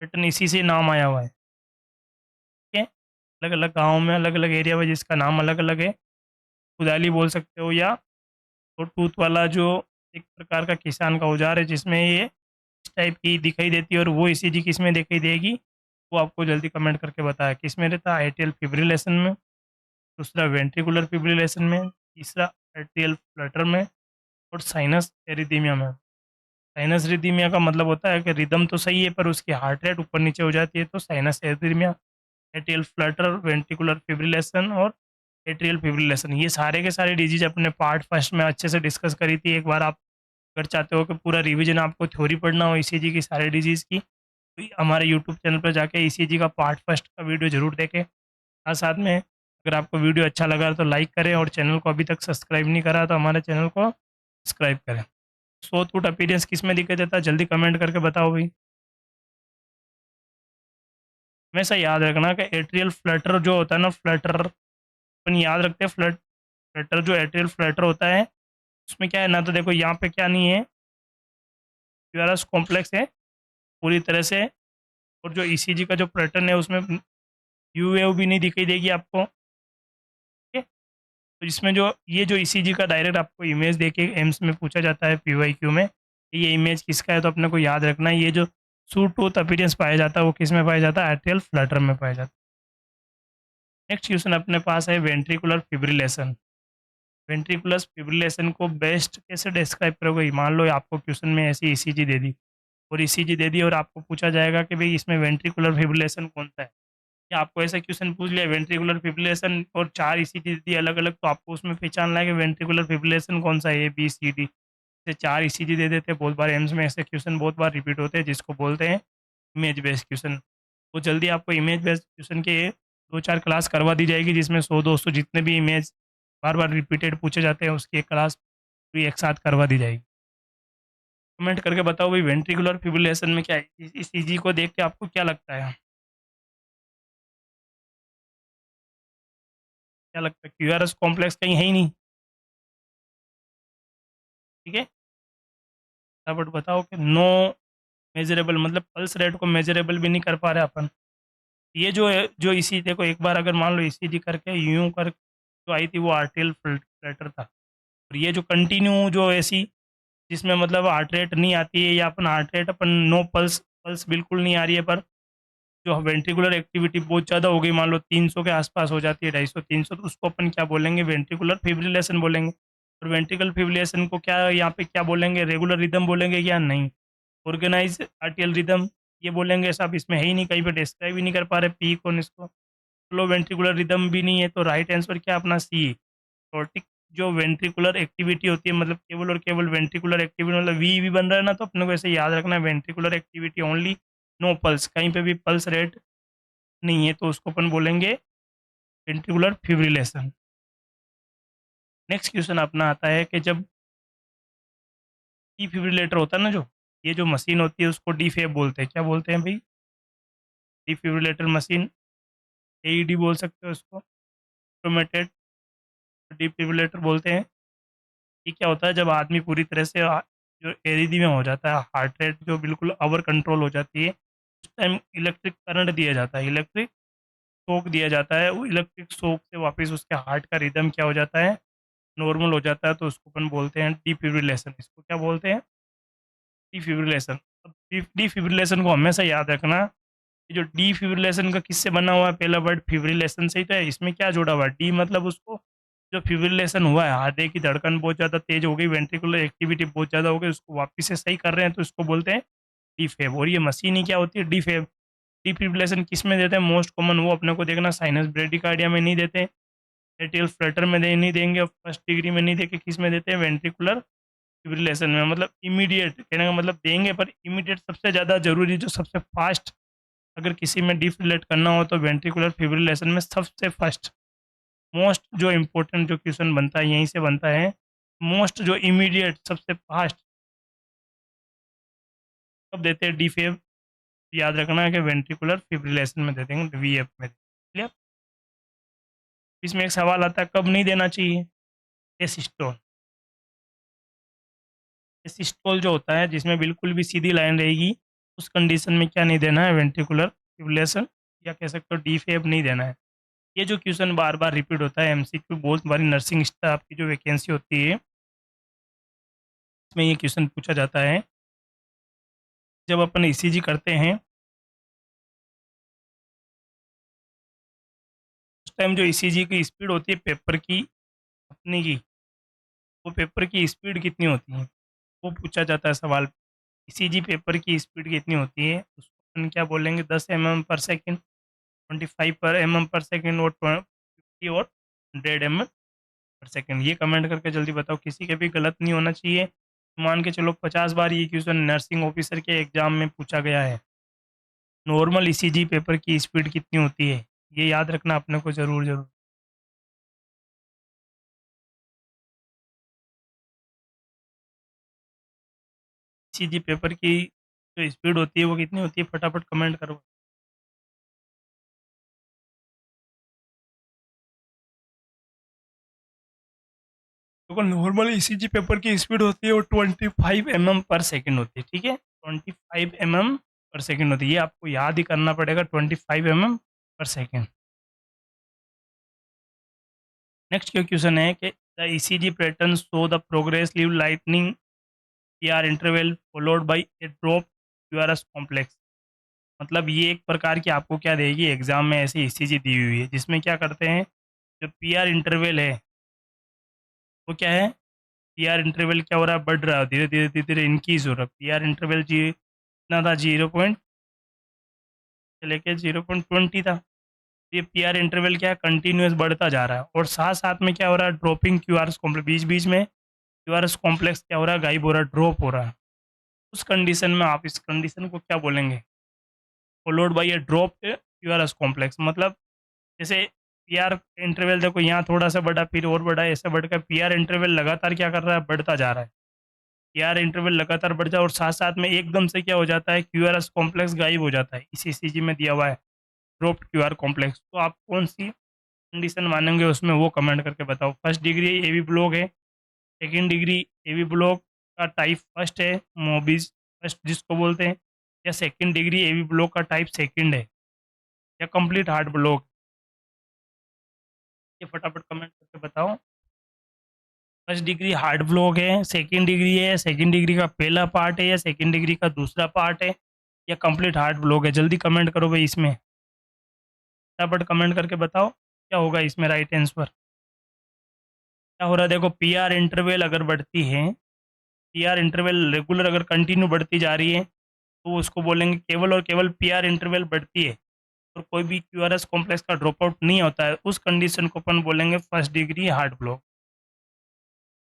पैटर्न, इसी से नाम आया हुआ है। ठीक है, अलग अलग गाँव में अलग अलग एरिया में जिसका नाम अलग अलग है, कुदाली बोल सकते हो, या तो टूथ वाला जो एक प्रकार का किसान का औजार है जिसमें ये इस टाइप की दिखाई देती है, और वो ईसीजी किस में दिखाई देगी वो आपको जल्दी कमेंट करके बताया। किस में रहता है? एट्रियल फिब्रिलेशन में, दूसरा वेंट्रिकुलर फिब्रिलेशन में, तीसरा एट्रियल फ्लटर में, और साइनस एरिथीमिया में। साइनस एरिथीमिया का मतलब होता है कि रिदम तो सही है पर उसकी हार्ट रेट ऊपर नीचे हो जाती है, तो sinus arrhythmia. Atrial flutter, ventricular fibrillation और एट्रियल फिब्रिलेशन, ये सारे के सारे डिजीज अपने पार्ट फर्स्ट में अच्छे से डिस्कस करी थी। एक बार आप अगर चाहते हो कि पूरा रिवीजन आपको थ्योरी पढ़ना हो ईसीजी की सारे डिजीज़ की, तो हमारे यूट्यूब चैनल पर जाके ईसीजी का पार्ट फर्स्ट का वीडियो ज़रूर देखें। साथ साथ में अगर आपको वीडियो अच्छा लगा तो लाइक करें, और चैनल को अभी तक सब्सक्राइब नहीं करा तो हमारे चैनल को सब्सक्राइब करें। सो टूट अपीयरेंस किस में दिक्कत देता है जल्दी कमेंट करके बताओ भाई। हमेशा याद रखना कि एट्रियल फ्लटर जो होता है ना, फ्लटर अपन याद रखते हैं, फ्लटर जो एट्रियल फ्लटर होता है उसमें क्या है ना, तो देखो यहाँ पे क्या नहीं है, क्यूआरएस कॉम्प्लेक्स है पूरी तरह से, और जो ईसीजी का जो पैटर्न है उसमें यू वेव भी नहीं दिखाई देगी आपको। ठीक है, तो इसमें जो ये जो ईसीजी का डायरेक्ट आपको इमेज देके एम्स में पूछा जाता है पीवाईक्यू में, ये इमेज किसका है, तो अपने को याद रखना है ये जो सू टूथ अपीयरेंस पाया जाता है वो किस में पाया जाता है? एट्रियल फ्लटर में पाया जाता है। नेक्स्ट क्वेश्चन अपने पास है वेंट्रिकुलर फिब्रिलेशन। वेंट्रिकुलर फिब्रिलेशन को बेस्ट कैसे डिस्क्राइब करोगे? मान लो आपको क्वेश्चन में ऐसी ईसीजी दे दी, और ईसीजी दे दी और आपको पूछा जाएगा कि भाई इसमें वेंट्रिकुलर फिब्रिलेशन कौन सा है, या आपको ऐसा क्वेश्चन पूछ लिया वेंट्रिकुलर फिब्रिलेशन और 4 ईसीजी दी अलग अलग, तो आपको उसमें पहचानना है कि वेंट्रिकुलर फिब्रिलेशन कौन सा है, ए बी सी डी। से 4 ईसीजी दे देते हैं, बहुत बार एम्स में ऐसे क्वेश्चन बहुत बार रिपीट होते हैं जिसको बोलते हैं इमेज बेस्ड क्वेश्चन। तो जल्दी आपको इमेज बेस्ड क्वेश्चन के 2-4 क्लास करवा दी जाएगी, जिसमें 100-200 जितने भी इमेज बार बार रिपीटेड पूछे जाते हैं उसकी एक क्लास पूरी एक साथ करवा दी जाएगी। कमेंट करके बताओ भाई वेंट्रिकुलर फिब्रिलेशन में क्या है? इस ईसीजी को देख के आपको क्या लगता है? क्या लगता है? क्यूआरएस कॉम्प्लेक्स कहीं है ही नहीं। ठीक है, फटाफट बताओ कि नो मेजरेबल, मतलब पल्स रेट को मेजरेबल भी नहीं कर पा रहे अपन। ये जो है जो इसी देखो एक बार अगर मान लो ईसीजी करके यूं कर जो आई थी वो आर्टियल फ्लटर था, और ये जो कंटिन्यू जो ऐसी जिसमें मतलब हार्ट रेट नहीं आती है, या अपन हार्ट रेट अपन नो पल्स, पल्स बिल्कुल नहीं आ रही है, पर जो वेंट्रिकुलर एक्टिविटी बहुत ज़्यादा हो गई, मान लो 300 के आसपास हो जाती है, 250-300, तो उसको अपन क्या बोलेंगे? वेंट्रिकुलर फिब्रिलेशन बोलेंगे। और वेंट्रिकल फिब्रिलेशन को क्या यहाँ पे क्या बोलेंगे? रेगुलर रिदम बोलेंगे या नहीं? ऑर्गेनाइज आर्टियल रिदम ये बोलेंगे। सब इसमें है ही नहीं, कहीं पे डिस्क्राइब ही नहीं कर पा रहे पी कौन इसको। स्लो वेंट्रिकुलर रिदम भी नहीं है, तो राइट आंसर क्या अपना सी। एortic जो वेंट्रिकुलर एक्टिविटी होती है, मतलब केवल और केवल वेंट्रिकुलर एक्टिविटी, मतलब वी भी बन रहा है ना, तो अपने को ऐसे याद रखना है ventricular activity only, no pulse, कहीं पे भी पल्स रेट नहीं है, तो उसको अपन बोलेंगे वेंट्रिकुलर फिब्रिलेशन। नेक्स्ट क्वेश्चन अपना आता है कि जब डिफिब्रिलेटर होता है ना, जो ये जो मशीन होती है उसको डीफेब बोलते हैं। क्या बोलते हैं भाई? डिफिब्रिलेटर मशीन, एईडी बोल सकते हो उसको, ऑटोमेटेड डिफिब्रिलेटर बोलते हैं। ये क्या होता है? जब आदमी पूरी तरह से जो एरिथमिया हो जाता है, हार्ट रेट जो बिल्कुल ओवर कंट्रोल हो जाती है, उस टाइम इलेक्ट्रिक करंट दिया जाता है, इलेक्ट्रिक शॉक दिया जाता है। वो इलेक्ट्रिक शॉक से वापस उसके हार्ट का रिदम क्या हो जाता है? नॉर्मल हो जाता है, तो उसको अपन बोलते हैं डिफिब्रिलेशन। इसको क्या बोलते हैं? डिफिब्रिलेशन। अब डिफिब्रिलेशन को हमेशा याद रखना, ये जो डिफिब्रिलेशन का किससे बना हुआ है? पहला वर्ड फिब्रिलेशन से ही तो है। इसमें क्या जोड़ा हुआ है? डी मतलब उसको जो फिब्रिलेशन हुआ है, हृदय की धड़कन बहुत ज़्यादा तेज हो गई, वेंट्रिकुलर एक्टिविटी बहुत ज़्यादा हो गई, उसको वापस से सही कर रहे हैं, तो इसको बोलते हैं डीफेब। और ये मशीन ही क्या होती है? डीफेब। डिफिब्रिलेशन किस में देते हैं? मोस्ट कॉमन वो अपने को देखना, साइनस ब्रेडिकार्डिया में नहीं देते, एट्रियल फ्लटर में दे नहीं देंगे, और फर्स्ट डिग्री में नहीं देके किस में देते हैं? वेंट्रिकुलर फिब्रिलेशन में। मतलब इमीडिएट कहने का मतलब देंगे, पर इमीडिएट सबसे ज़्यादा जरूरी, जो सबसे फास्ट अगर किसी में डिफिब्रिलेट करना हो तो वेंट्रिकुलर फिब्रिलेशन में सबसे फर्स्ट मोस्ट जो इम्पोर्टेंट जो क्वेश्चन बनता है यहीं से बनता है। मोस्ट जो इमीडिएट सबसे फास्ट कब देते हैं? डीफेब। याद रखना है कि वेंट्रिकुलर फिब्रिलेशन में दे देंगे, वीएफ में। क्लियर? इसमें एक सवाल आता है कब नहीं देना चाहिए? एसिस्टोल। एसिस्टोल जो होता है जिसमें बिल्कुल भी सीधी लाइन रहेगी, उस कंडीशन में क्या नहीं देना है? वेंट्रिकुलर फिब्रिलेशन, या कह सकते हो डीफेब नहीं देना है। ये जो क्वेश्चन बार बार रिपीट होता है एमसीक्यू, बहुत बारी नर्सिंग स्टाफ की जो वैकेंसी होती है इसमें ये क्वेश्चन पूछा जाता है, जब अपन ईसीजी करते हैं उस टाइम जो ईसीजी की स्पीड होती है पेपर की अपनी की, वो पेपर की स्पीड कितनी होती है, वो पूछा जाता है सवाल। ईसीजी पेपर की स्पीड कितनी होती है उसको अपन क्या बोलेंगे, 10 mm/सेकेंड, 25 mm/सेकेंड और 50 और 100 mm/सेकेंड। ये कमेंट करके जल्दी बताओ, किसी के भी गलत नहीं होना चाहिए। मान के चलो 50 बार ये क्वेश्चन नर्सिंग ऑफिसर के एग्जाम में पूछा गया है। नॉर्मल ईसीजी पेपर की स्पीड कितनी होती है, ये याद रखना अपने को जरूर जरूर। ईसीजी पेपर की जो स्पीड होती है वो कितनी होती है, फटाफट कमेंट करो। तो नॉर्मल ईसीजी पेपर की स्पीड होती है वो 25 mm/सेकेंड होती है, ठीक है। 25 mm/सेकेंड होती है, ये आपको याद ही करना पड़ेगा, 25 mm/सेकेंड। नेक्स्ट क्या क्वेश्चन है कि the ECG pattern show the progress leave lightning PR interval followed by A drop QRS complex. मतलब ये एक प्रकार की आपको क्या देगी एग्जाम में, ऐसी ईसीजी दी हुई है जिसमें क्या करते हैं, जो पीआर इंटरवल है वो क्या है, पीआर इंटरवल क्या हो रहा है, बढ़ रहा है, धीरे धीरे धीरे धीरे इंक्रीज हो रहा है। पीआर इंटरवल जी कितना था, 0 से लेके 0.20 था। ये पीआर इंटरवल क्या है, कंटिन्यूस बढ़ता जा रहा है, और साथ साथ में क्या हो रहा है, ड्रॉपिंग क्यूआरएस कॉम्प्लेक्स, बीच बीच में क्यूआरएस कॉम्प्लेक्स क्या हो रहा है, गायब हो रहा है, ड्रॉप हो रहा है। उस कंडीशन में आप इस कंडीशन को क्या बोलेंगे, followed by A drop QRS complex. मतलब जैसे पीआर इंटरवल देखो यहाँ थोड़ा सा बढ़ा, फिर और बढ़ा, ऐसे बढ़कर पीआर इंटरवल लगातार क्या कर रहा है, बढ़ता जा रहा है। पीआर इंटरवल लगातार बढ़ जाए और साथ साथ में एकदम से क्या हो जाता है, क्यूआरएस कॉम्प्लेक्स गायब हो जाता है, इस ईसीजी में दिया हुआ है ड्रॉप्ड क्यूआर कॉम्प्लेक्स। तो आप कौन सी कंडीशन मानेंगे उसमें, वो कमेंट करके बताओ। फर्स्ट डिग्री एवी ब्लॉक है, सेकंड डिग्री एवी ब्लॉक का टाइप फर्स्ट है, मोबिस फर्स्ट जिसको बोलते हैं, या सेकंड डिग्री एवी ब्लॉक का टाइप सेकंड है, या कंप्लीट हार्ड ब्लॉक। ये फटाफट कमेंट करके बताओ। फर्स्ट डिग्री हार्ड ब्लॉक है, सेकंड डिग्री है, सेकंड डिग्री का पहला पार्ट है, या सेकंड डिग्री का दूसरा पार्ट है, या कंप्लीट हार्ड ब्लॉक है। जल्दी कमेंट करो भाई, इसमें फटाफट कमेंट करके बताओ क्या होगा इसमें राइट आंसर। क्या हो रहा है देखो, पीआर इंटरवल अगर बढ़ती है, पीआर इंटरवल रेगुलर अगर कंटिन्यू बढ़ती जा रही है तो उसको बोलेंगे केवल और केवल पीआर इंटरवल बढ़ती है और कोई भी क्यूआरएस कॉम्प्लेक्स का ड्रॉप आउट नहीं होता है, उस कंडीशन को अपन बोलेंगे फर्स्ट डिग्री हार्ड ब्लॉक।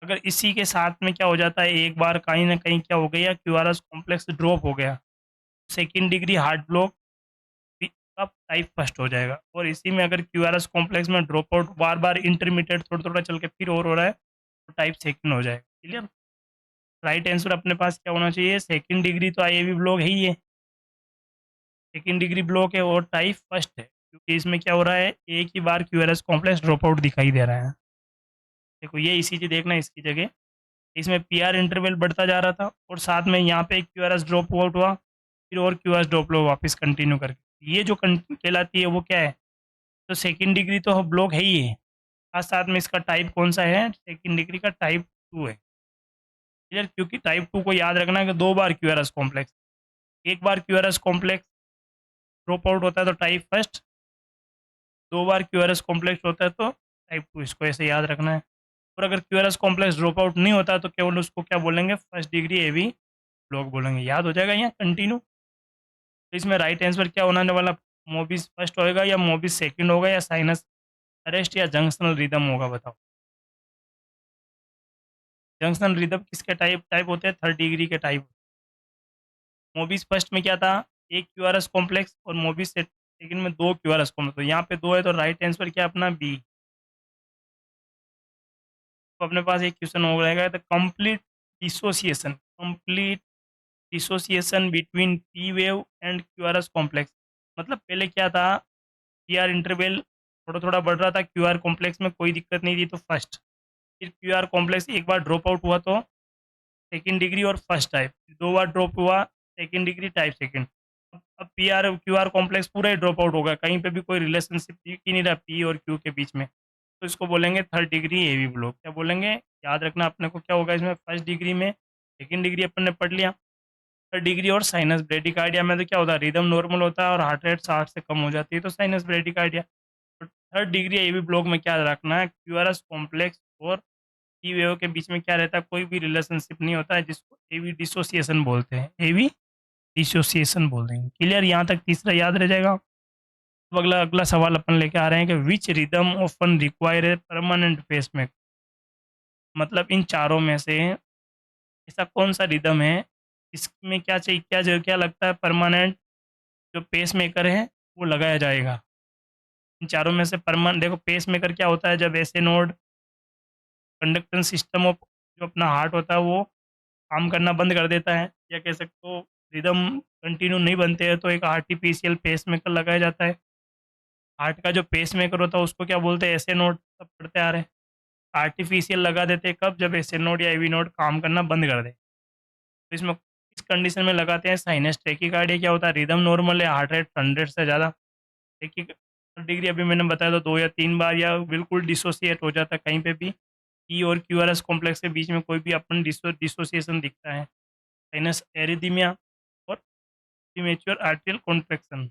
अगर इसी के साथ में क्या हो जाता है, एक बार कहीं ना कहीं क्या हो गया, क्यूआरएस कॉम्प्लेक्स ड्रॉप हो गया, सेकेंड डिग्री हार्ड ब्लॉक का टाइप फर्स्ट हो जाएगा। और इसी में अगर क्यूआरएस कॉम्प्लेक्स में ड्रॉप आउट बार बार इंटरमीडिएट थोड़ा थोड़ा चल के फिर और हो रहा है तो टाइप सेकेंड हो जाएगा। क्लियर। राइट आंसर अपने पास क्या होना चाहिए, सेकेंड डिग्री तो आईएवी ब्लॉक है ही है, सेकेंड डिग्री ब्लॉक है और टाइप फर्स्ट है, क्योंकि इसमें क्या हो रहा है, एक ही बार क्यूआरएस कॉम्प्लेक्स ड्रॉप आउट दिखाई दे रहा है। देखो ये इसी चीज देखना इसकी जगह, इसमें पीआर इंटरवल बढ़ता जा रहा था और साथ में यहाँ पे क्यूआरएस ड्रॉप आउट हुआ, फिर और क्यूआरएस ड्रॉप लो वापस कंटिन्यू करके, ये जो कहलाती है वो क्या है, तो सेकेंड डिग्री तो ब्लॉक है ही है, साथ साथ में इसका टाइप कौन सा है, सेकेंड डिग्री का टाइप 2 है। क्लियर, क्योंकि टाइप 2 को याद रखना है कि दो बार क्यूआरएस कॉम्प्लेक्स, एक बार क्यूआरएस कॉम्प्लेक्स ड्रॉप आउट होता है तो टाइप फर्स्ट, दो बार क्यूआरएस कॉम्प्लेक्स होता है तो टाइप 2, इसको ऐसे याद रखना है। और अगर क्यूआरएस कॉम्प्लेक्स ड्रॉप आउट नहीं होता तो केवल उसको क्या बोलेंगे, फर्स्ट डिग्री एवी ब्लॉक बोलेंगे। याद हो जाएगा यहाँ कंटिन्यू। तो इसमें राइट आंसर क्या होने वाला, मोबिस फर्स्ट होएगा या मोबिस सेकंड होगा या साइनस अरेस्ट या जंक्शनल रिदम होगा, बताओ। जंक्शनल रिदम किसके टाइप टाइप होते हैं, थर्ड डिग्री के टाइप। मोबिस फर्स्ट में क्या था, एक क्यूआरएस कॉम्प्लेक्स, और मोबिस सेकंड में दो क्यूआरएस कॉम्प्लेक्स, तो यहाँ पे दो है तो राइट आंसर क्या अपना बी। तो अपने पास एक क्वेश्चन हो रहेगा, the complete dissociation, complete dissociation between P wave and QRS complex. मतलब पहले क्या था, पीआर इंटरवल थोड़ा थोड़ा बढ़ रहा था, क्यूआर कॉम्प्लेक्स में कोई दिक्कत नहीं थी तो फर्स्ट, फिर क्यूआर कॉम्प्लेक्स एक बार ड्रॉप आउट हुआ तो सेकेंड डिग्री और फर्स्ट टाइप, दो बार ड्रॉप हुआ सेकेंड डिग्री टाइप सेकेंड। अब P R Q R complex पूरा ही ड्रॉप आउट होगा, कहीं पे भी कोई रिलेशनशिप दिख ही नहीं रहा पी और क्यू के बीच में, तो इसको बोलेंगे थर्ड डिग्री एवी ब्लॉक। क्या बोलेंगे, याद रखना अपने को क्या होगा इसमें, फर्स्ट डिग्री में सेकंड डिग्री अपन ने पढ़ लिया। थर्ड डिग्री और साइनस ब्रेडिकार्डिया में तो क्या होता है, रिदम नॉर्मल होता है और हार्ट रेट 60 से कम हो जाती है, तो साइनस ब्रेडिकार्डिया। तो थर्ड डिग्री एवी ब्लॉक में क्या रखना है, क्यूआरएस कॉम्प्लेक्स और टी वेव के बीच में क्या रहता है, कोई भी रिलेशनशिप नहीं होता है, जिसको एवी डिसोसिएशन बोलते हैं, एवी डिसोसिएशन बोल देंगे। क्लियर, यहाँ तक तीसरा याद रह जाएगा। अब अगला अगला सवाल अपन लेके आ रहे हैं कि which rhythm often require a permanent pacemaker, मतलब इन चारों में से ऐसा कौन सा रिदम है इसमें क्या चाहिए, क्या लगता है परमानेंट जो पेस मेकर है वो लगाया जाएगा। इन चारों में से परमानेंट, देखो पेस मेकर क्या होता है, जब ऐसे नोड कंडक्टेंस सिस्टम ऑफ जो अपना हार्ट होता है वो काम करना बंद कर देता है, या कह सकते हो रिदम कंटिन्यू नहीं बनते हैं, तो एक आर्टिफिशियल पेस मेकर लगाया जाता है। हार्ट का जो पेस मेकर होता है उसको क्या बोलते हैं, ऐसे नोड सब पढ़ते आ रहे हैं। आर्टिफिशियल लगा देते हैं कब, जब ऐसे नोड या एवी नोड काम करना बंद कर दे। तो इसमें इस कंडीशन में लगाते हैं साइनस टेकिकार्डिया। क्या होता है, रिदम नॉर्मल है, हार्ट रेट 100 से ज़्यादा, टेकी डिग्री अभी मैंने बताया तो 2 या 3 बार, या बिल्कुल डिसोसिएट हो जाता है कहीं पे भी। ई और क्यूआरएस कॉम्प्लेक्स के बीच में कोई भी अपन डिसोसिएशन दिखता है। साइनस एरिदीमिया और प्रीमेच्योर आर्टियल कॉन्ट्रैक्शन।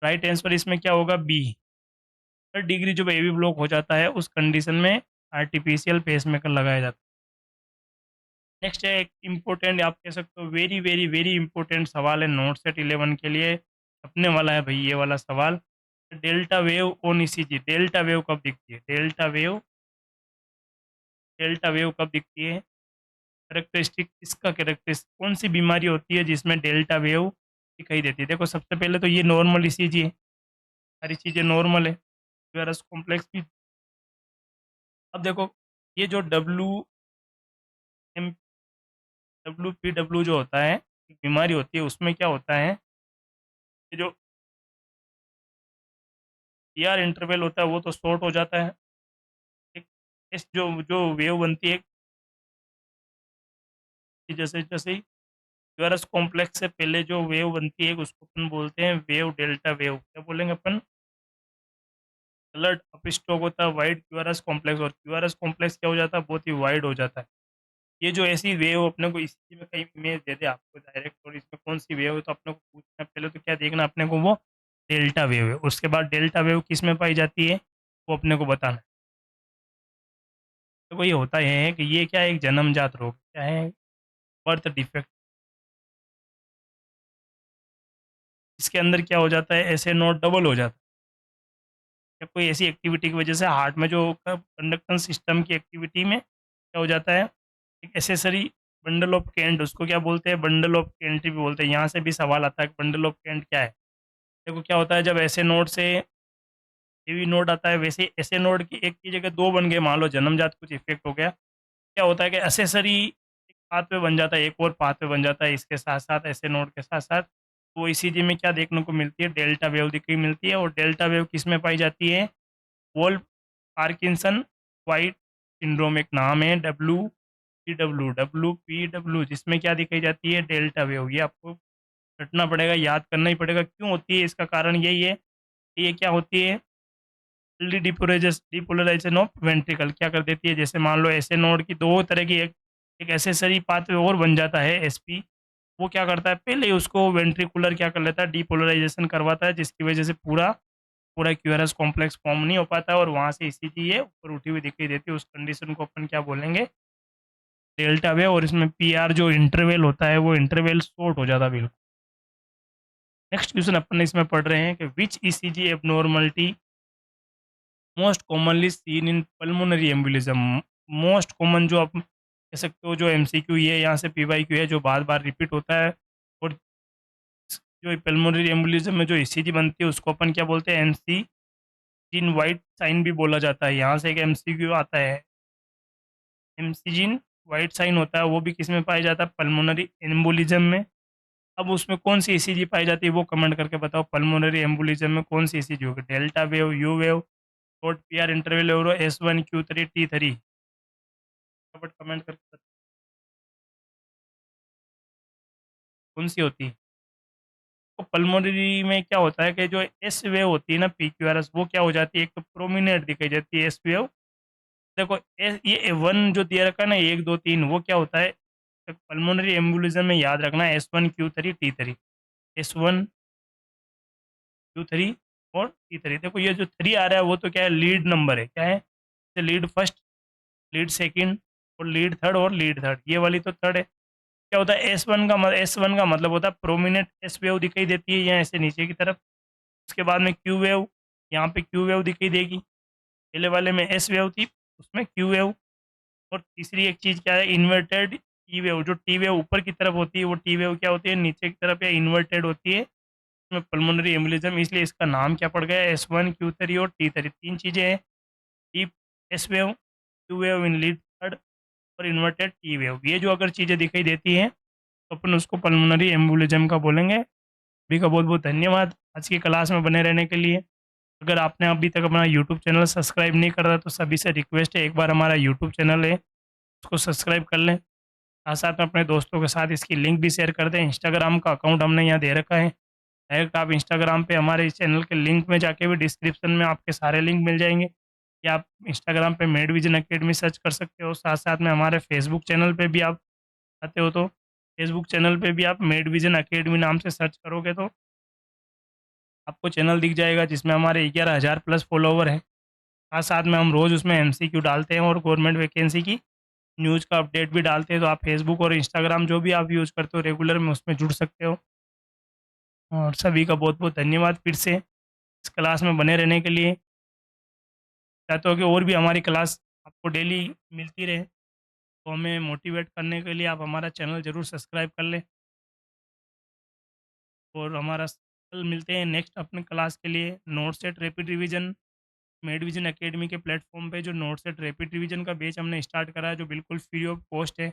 राइट आंसर इसमें क्या होगा, बी। थर्ड डिग्री जब एवी ब्लॉक हो जाता है उस कंडीशन में आर्टिफिशियल पेसमेकर लगाया जाता है। नेक्स्ट है एक इम्पोर्टेंट, आप कह सकते हो वेरी वेरी वेरी इंपॉर्टेंट सवाल है नोट सेट 11 के लिए अपने वाला है भाई ये वाला सवाल। Delta wave on ECG, delta wave कब दिखती है, डेल्टा वेव कब दिखती है, कैरेक्टरिस्टिक, इसका कैरेक्टरिस्टिक कौन सी बीमारी होती है जिसमें डेल्टा वेव दिखाई देती है। देखो सबसे पहले तो ये नॉर्मल ईसीजी है, सारी चीज़ें नॉर्मल है, वायरस कॉम्प्लेक्स भी। अब देखो ये जो एम डब्ल्यू जो होता है, एक बीमारी होती है, उसमें क्या होता है, ये जो पीआर इंटरवल होता है वो तो शॉर्ट हो जाता है। एक इस जो जो वेव बनती है कि जैसे जैसे ही क्यूआरएस कॉम्प्लेक्स से पहले जो वेव बनती है उसको अपन बोलते हैं वेव, डेल्टा वेव क्या बोलेंगे अपन, अलर्ट अप स्ट्रोक होता है वाइड क्यूआरएस कॉम्प्लेक्स, और क्यूआरएस कॉम्प्लेक्स क्या हो जाता है, बहुत ही वाइड हो जाता है। ये जो ऐसी वेव अपने को इसी में कहीं इमेज दे दे आपको डायरेक्ट, और इसमें कौन सी वेव है तो अपने को पूछना है, पहले तो क्या देखना अपने को, वो डेल्टा वेव है। उसके बाद डेल्टा वेव किस में पाई जाती है वो अपने को बताना है। तो ये होता है कि ये क्या है, एक जन्मजात रोग, क्या है, बर्थ डिफेक्ट। इसके अंदर क्या हो जाता है, ऐसे नोट डबल हो जाता है, या कोई ऐसी एक्टिविटी की वजह से हार्ट में जो कंडक्टेंस सिस्टम की एक्टिविटी में क्या हो जाता है, एक एसेसरी बंडल ऑफ केंट, उसको क्या बोलते हैं, बंडल ऑफ केंट भी बोलते हैं। यहाँ से भी सवाल आता है कि बंडल ऑफ केंट क्या है। देखो क्या होता है, जब ऐसे नोड से हेवी नोड आता है, वैसे ऐसे नोड की एक की जगह दो बन गए, मान लो जन्मजात कुछ इफेक्ट हो गया, क्या होता है कि एसेसरी एक पाथवे बन जाता है, एक और पाथवे बन जाता है इसके साथ साथ, ऐसे नोड के साथ साथ। वो ईसीजी में क्या देखने को मिलती है, डेल्टा वेव दिखी मिलती है। और डेल्टा वेव किस में पाई जाती है, वोल्फ पार्किंसन वाइट सिंड्रोम एक नाम है, डब्ल्यू पी डब्ल्यू, जिसमें क्या दिखाई जाती है, डेल्टा वेव। ये आपको रटना पड़ेगा, याद करना ही पड़ेगा, क्यों होती है, इसका कारण यही है कि ये क्या होती है, जल्दी डिपोलराइजेशन ऑफ वेंट्रिकल क्या कर देती है, जैसे मान लो ऐसे नोड की दो तरह की एक एसेसरी पाथवे और बन जाता है एसपी, वो क्या करता है, पहले ही उसको वेंट्रिकुलर क्या कर लेता है, डिपोलराइजेशन करवाता है, जिसकी वजह से पूरा पूरा क्यूआरएस कॉम्प्लेक्स फॉर्म नहीं हो पाता है, और वहाँ से ईसीजी ये ऊपर उठी हुई दिखाई देती है। उस कंडीशन को अपन क्या बोलेंगे, डेल्टा वेव। और इसमें पीआर जो इंटरवल होता है वो इंटरवल शॉर्ट हो जाता है बिल्कुल। नेक्स्ट क्वेश्चन अपन इसमें पढ़ रहे हैं कि which ECG abnormality most commonly seen in pulmonary embolism. Most common जो आप कह सकते हो, जो एमसीक्यू ये यहाँ से पीवाईक्यू है, जो बार बार रिपीट होता है, और जो पल्मोनरी एम्बोलिज्म में जो ईसीजी बनती है उसको अपन क्या बोलते हैं, एमसी जिन वाइट साइन भी बोला जाता है। यहाँ से एक एमसीक्यू आता है, एमसीजिन वाइट साइन होता है, वो भी किस में पाया जाता है, पल्मोनरी एम्बोलिज्म में। अब उसमें कौन सी ईसीजी पाई जाती है वो कमेंट करके बताओ, पल्मोनरी एम्बोलिज्म में कौन सी ईसीजी होगी, delta wave, you wave, short PR interval एवरो, S1 Q3 T3, फटाफट कमेंट करके बताओ कौन सी होती है। तो पल्मोनरी में क्या होता है कि जो एस वेव होती है ना, PQRS, वो क्या हो जाती है, एक तो प्रोमिनेंट दिखाई जाती है एस वेव। देखो ये वन जो दिया रखा है ना, 1 2 3, वो क्या होता है, पल्मोनरी एम्बोलिज्म में याद रखना S1 Q3 T3, S1 Q3 और T3। देखो ये जो 3 आ रहा है वो तो क्या है, लीड नंबर है, क्या है, लीड फर्स्ट, लीड सेकंड और लीड थर्ड और लीड थर्ड, ये वाली तो थर्ड है। क्या होता है S1 का मतलब होता है प्रोमिनेंट एस वेव दिखाई देती है यहाँ ऐसे नीचे की तरफ। उसके बाद में क्यू वेव, यहाँ पे क्यू वेव दिखाई देगी, पहले वाले में एस वेव थी, उसमें क्यू वेव। और तीसरी एक चीज़ क्या है, इन्वर्टेड टी वेव। जो टी वेव ऊपर की तरफ होती है वो टी वेव क्या होती है, नीचे की तरफ या इन्वर्टेड होती है, उसमें पल्मोनरी एम्बोलिज्म, इसलिए इसका नाम क्या पड़ गया, S1 Q3 और T3, तीन चीज़ें हैं, T S wave, Q wave in lead third और इन्वर्टेड टी वेव। ये जो अगर चीज़ें दिखाई देती हैं तो अपन उसको पल्मोनरी एम्बोलिज्म का बोलेंगे। अभी का बहुत बहुत धन्यवाद आज की क्लास में बने रहने के लिए। अगर आपने अभी तक अपना यूट्यूब चैनल सब्सक्राइब नहीं करा तो सभी से रिक्वेस्ट है, एक बार हमारा यूट्यूब चैनल है उसको सब्सक्राइब कर लें, साथ साथ में अपने दोस्तों के साथ इसकी लिंक भी शेयर कर दें। इंस्टाग्राम का अकाउंट हमने यहाँ दे रखा है, डायरेक्ट आप इंस्टाग्राम पे हमारे इस चैनल के लिंक में जाके भी डिस्क्रिप्शन में आपके सारे लिंक मिल जाएंगे, या आप इंस्टाग्राम पे मेड विजन अकेडमी सर्च कर सकते हो। साथ साथ में हमारे फेसबुक चैनल पे भी आप आते हो तो फेसबुक चैनल पे भी आप मेड विजन अकेडमी नाम से सर्च करोगे तो आपको चैनल दिख जाएगा, जिसमें हमारे 11,000 प्लस फॉलोवर हैं। साथ साथ में हम रोज़ उसमें MCQ डालते हैं और गवर्नमेंट वैकेंसी की न्यूज़ का अपडेट भी डालते हैं, तो आप फेसबुक और इंस्टाग्राम जो भी आप यूज़ करते हो रेगुलर में उसमें जुड़ सकते हो। और सभी का बहुत बहुत धन्यवाद फिर से इस क्लास में बने रहने के लिए। चाहते हो कि और भी हमारी क्लास आपको डेली मिलती रहे, तो हमें मोटिवेट करने के लिए आप हमारा चैनल ज़रूर सब्सक्राइब कर लें। और हमारा कल मिलते हैं नेक्स्ट अपने क्लास के लिए not set rapid revision. Made vision academy के प्लेटफॉर्म पे जो नोट सेट रैपिड रिवीजन का बैच हमने स्टार्ट करा है, जो बिल्कुल फ्री ऑफ कॉस्ट है,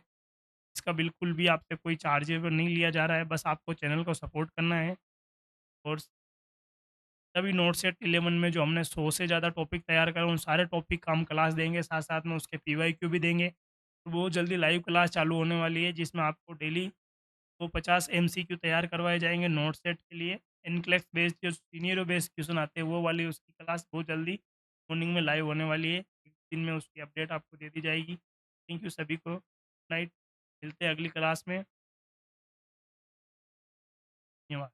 इसका बिल्कुल भी आपसे कोई चार्जेबल नहीं लिया जा रहा है, बस आपको चैनल को सपोर्ट करना है। और तभी नोट सेट 11 में जो हमने 100 से ज़्यादा टॉपिक तैयार करा उन सारे टॉपिक का हम क्लास देंगे, साथ साथ में उसके PYQ भी देंगे। तो बहुत जल्दी लाइव क्लास चालू होने वाली है, जिसमें आपको डेली वो 50 MCQ तैयार करवाए जाएंगे नोट सेट के लिए। इनक्लेक्स बेस्ड जो सीनियर बेस्ड क्वेश्चन आते हैं वो वाली उसकी क्लास बहुत जल्दी मॉर्निंग में लाइव होने वाली है, एक दिन में उसकी अपडेट आपको दे दी जाएगी। थैंक यू सभी को, गुड नाइट, मिलते हैं अगली क्लास में, धन्यवाद।